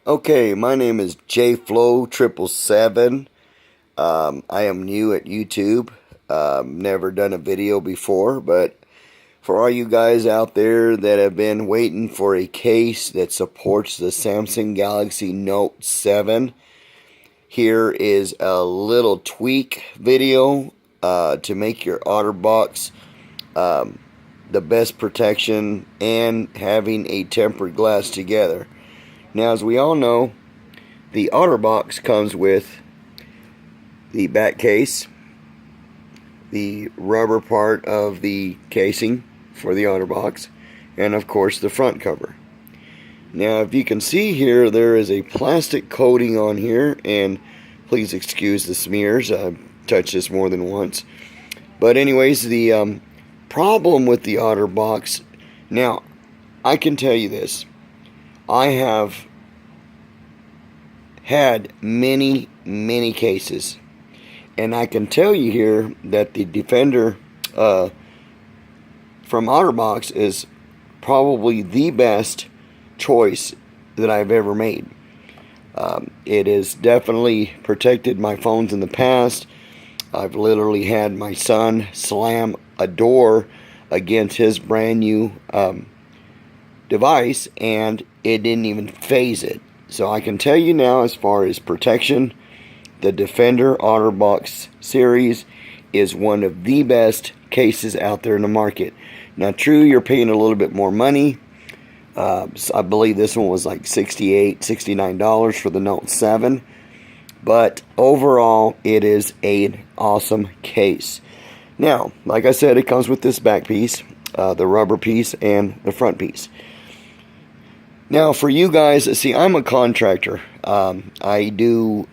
Okay, my name is JFlow777. I am new at YouTube. Never done a video before, but for all you guys out there that have been waiting for a case that supports the Samsung Galaxy Note 7, here is a little tweak video to make your Otterbox the best protection and having a tempered glass together. Now, as we all know, the Otterbox comes with the back case, the rubber part of the casing for the Otterbox, and of course the front cover. Now, if you can see here, there is a plastic coating on here, and please excuse the smears. I've touched this more than once. But anyways, the problem with the Otterbox, now, I can tell you this. I have had many cases, and I can tell you here that the Defender from Otterbox is probably the best choice that I've ever made. It has definitely protected my phones in the past. I've literally had my son slam a door against his brand new device, and it didn't even phase it. So I can tell you now, as far as protection, the Defender Otterbox series is one of the best cases out there in the market. Now, true, you're paying a little bit more money. I believe this one was like $68, $69 for the Note 7. But overall, it is an awesome case. Now, like I said, it comes with this back piece, the rubber piece, and the front piece. Now, for you guys, see, I'm a contractor. I do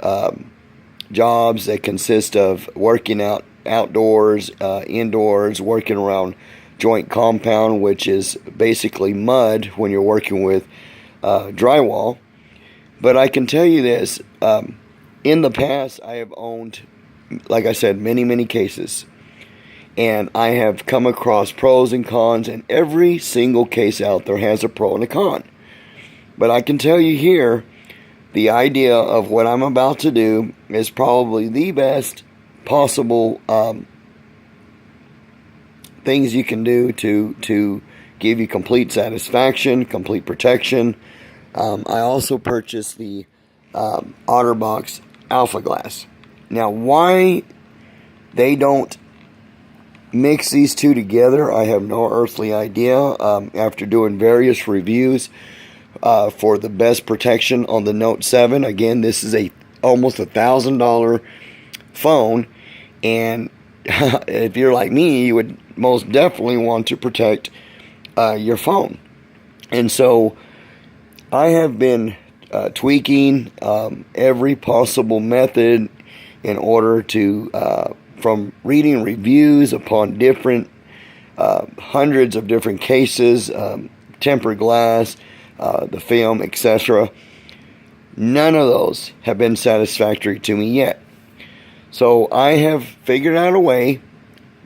jobs that consist of working outdoors, indoors, working around joint compound, which is basically mud when you're working with drywall. But I can tell you this, in the past, I have owned, like I said, many cases. And I have come across pros and cons, and every single case out there has a pro and a con. But I can tell you here, the idea of what I'm about to do is probably the best possible things you can do to give you complete satisfaction, complete protection. I also purchased the Otterbox Alpha Glass. Now, why they don't mix these two together, I have no earthly idea. After doing various reviews for the best protection on the Note 7. Again, this is almost $1,000 phone, and if you're like me, you would most definitely want to protect your phone. And so I have been tweaking every possible method in order to, from reading reviews upon different hundreds of different cases, tempered glass, the film, etc. None of those have been satisfactory to me yet. So I have figured out a way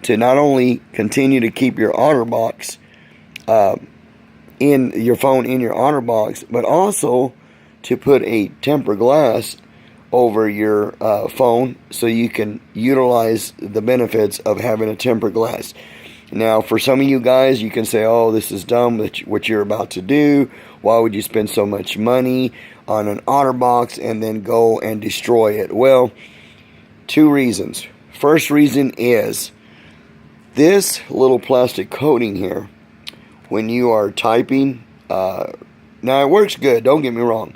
to not only continue to keep your Otterbox in your phone in your Otterbox, but also to put a tempered glass over your phone so you can utilize the benefits of having a tempered glass. Now, for some of you guys, you can say, oh, this is dumb, what you're about to do. Why would you spend so much money on an Otterbox and then go and destroy it? Well, two reasons. First reason is this little plastic coating here, when you are typing, now it works good, don't get me wrong,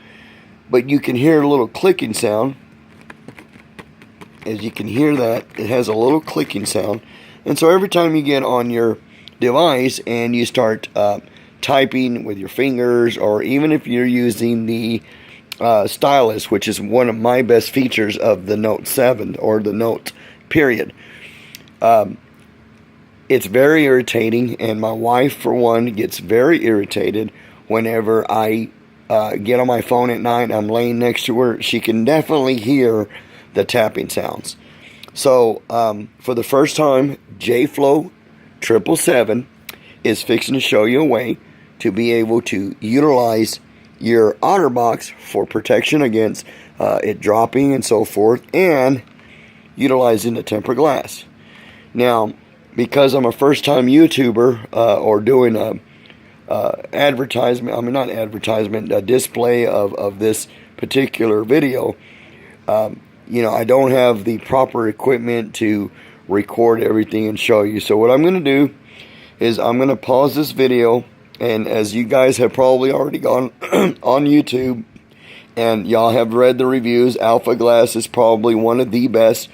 but you can hear a little clicking sound. As you can hear that, it has a little clicking sound. And so every time you get on your device and you start typing with your fingers, or even if you're using the stylus, which is one of my best features of the Note 7 or the Note period, it's very irritating, and my wife, for one, gets very irritated whenever I get on my phone at night. I'm laying next to her. She can definitely hear the tapping sounds. So, for the first time, JFlow777 is fixing to show you a way to be able to utilize your Otterbox for protection against it dropping and so forth, and utilizing the tempered glass. Now, because I'm a first-time YouTuber or doing a display of this particular video, I don't have the proper equipment to record everything and show you. So what I'm going to do is I'm going to pause this video, and as you guys have probably already gone on YouTube and y'all have read the reviews, Alpha Glass is probably one of the best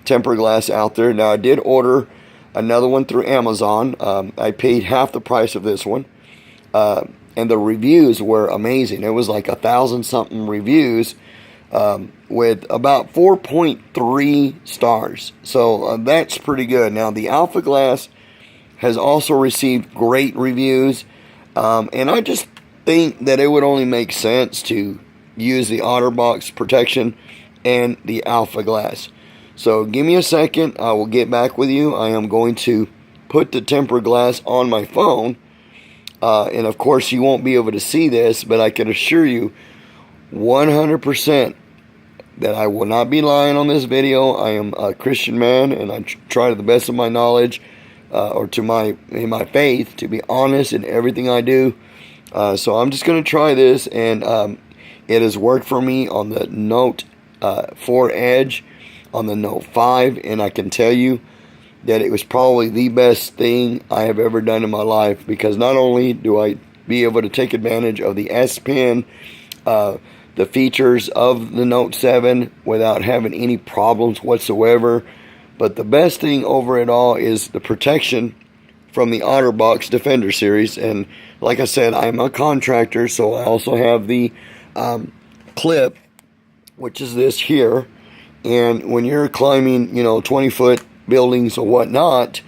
tempered glass out there. Now, I did order another one through Amazon. I paid half the price of this one, and the reviews were amazing. It was like 1,000 something reviews, with about 4.3 stars. So that's pretty good. Now, the Alpha Glass has also received great reviews, and I just think that it would only make sense to use the Otterbox protection and the Alpha Glass. So give me a second, I will get back with you. I am going to put the tempered glass on my phone, and of course you won't be able to see this, but I can assure you 100% that I will not be lying on this video. I am a Christian man, and I try to the best of my knowledge, or in my faith, to be honest in everything I do. So I'm just going to try this, and it has worked for me on the Note 4 Edge, on the Note 5, and I can tell you that it was probably the best thing I have ever done in my life, because not only do I be able to take advantage of the S Pen, the features of the Note 7 without having any problems whatsoever, but the best thing over it all is the protection from the Otterbox Defender Series. And like I said, I'm a contractor, so I also have the clip, which is this here. And when you're climbing, 20-foot buildings or whatnot,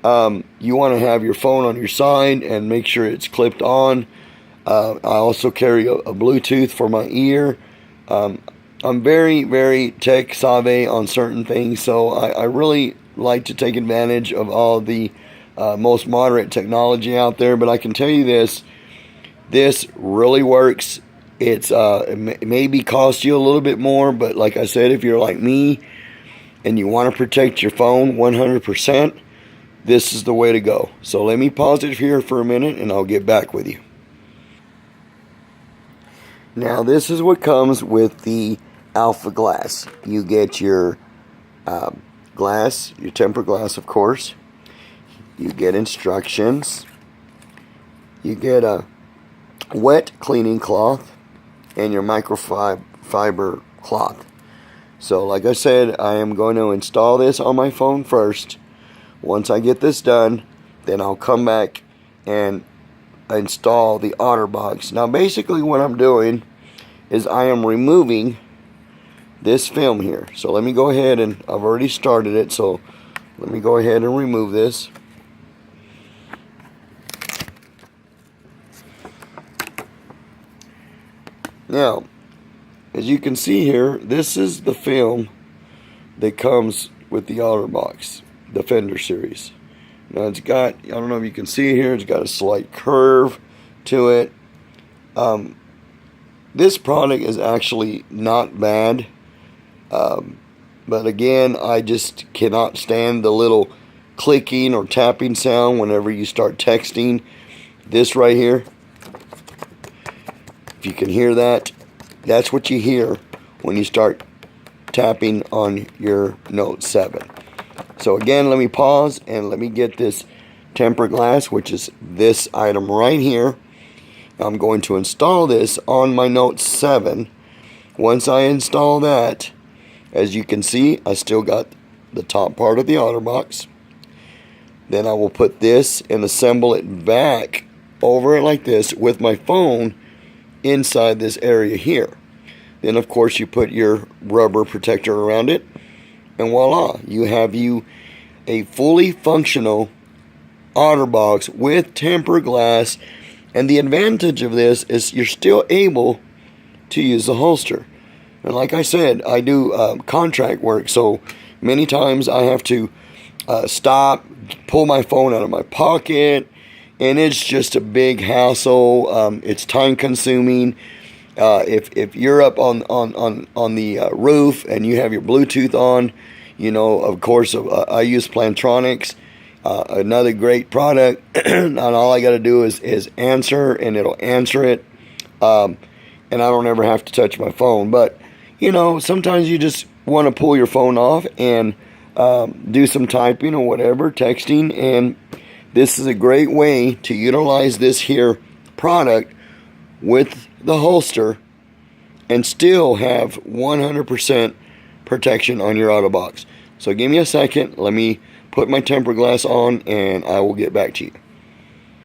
you want to have your phone on your side and make sure it's clipped on. I also carry a Bluetooth for my ear. I'm very, very tech savvy on certain things, so I really like to take advantage of all the most moderate technology out there. But I can tell you this really works. It maybe cost you a little bit more, but like I said, if you're like me and you want to protect your phone 100%, this is the way to go. So let me pause it here for a minute, and I'll get back with you. Now, this is what comes with the Alpha Glass. You get your glass, your tempered glass, of course. You get instructions. You get a wet cleaning cloth and your microfiber cloth. So, like I said, I am going to install this on my phone first. Once I get this done, then I'll come back and install the Otterbox. Now, basically what I'm doing is I am removing this film here. So let me go ahead, and I've already started it, so let me go ahead and remove this. Now, as you can see here, this is the film that comes with the Otterbox Defender Series. Now, it's got, I don't know if you can see here, it's got a slight curve to it. This product is actually not bad, but again, I just cannot stand the little clicking or tapping sound whenever you start texting. This right here, if you can hear that, that's what you hear when you start tapping on your Note 7. So again, let me pause and let me get this tempered glass, which is this item right here. I'm going to install this on my Note 7. Once I install that, as you can see, I still got the top part of the Otterbox. Then I will put this and assemble it back over it like this with my phone inside this area here. Then of course you put your rubber protector around it, and voila, you have a fully functional Otterbox with tempered glass. And the advantage of this is you're still able to use the holster. And like I said, I do contract work, so many times I have to stop, pull my phone out of my pocket, and it's just a big hassle. It's time consuming. If you're up on the roof and you have your Bluetooth on, you know, of course, I use Plantronics, another great product. And all I got to do is answer, and it'll answer it. And I don't ever have to touch my phone. But, you know, sometimes you just want to pull your phone off and do some typing or whatever, texting. And this is a great way to utilize this here product with the holster and still have 100% protection on your Otterbox. So give me a second. Let me put my temper glass on, and I will get back to you.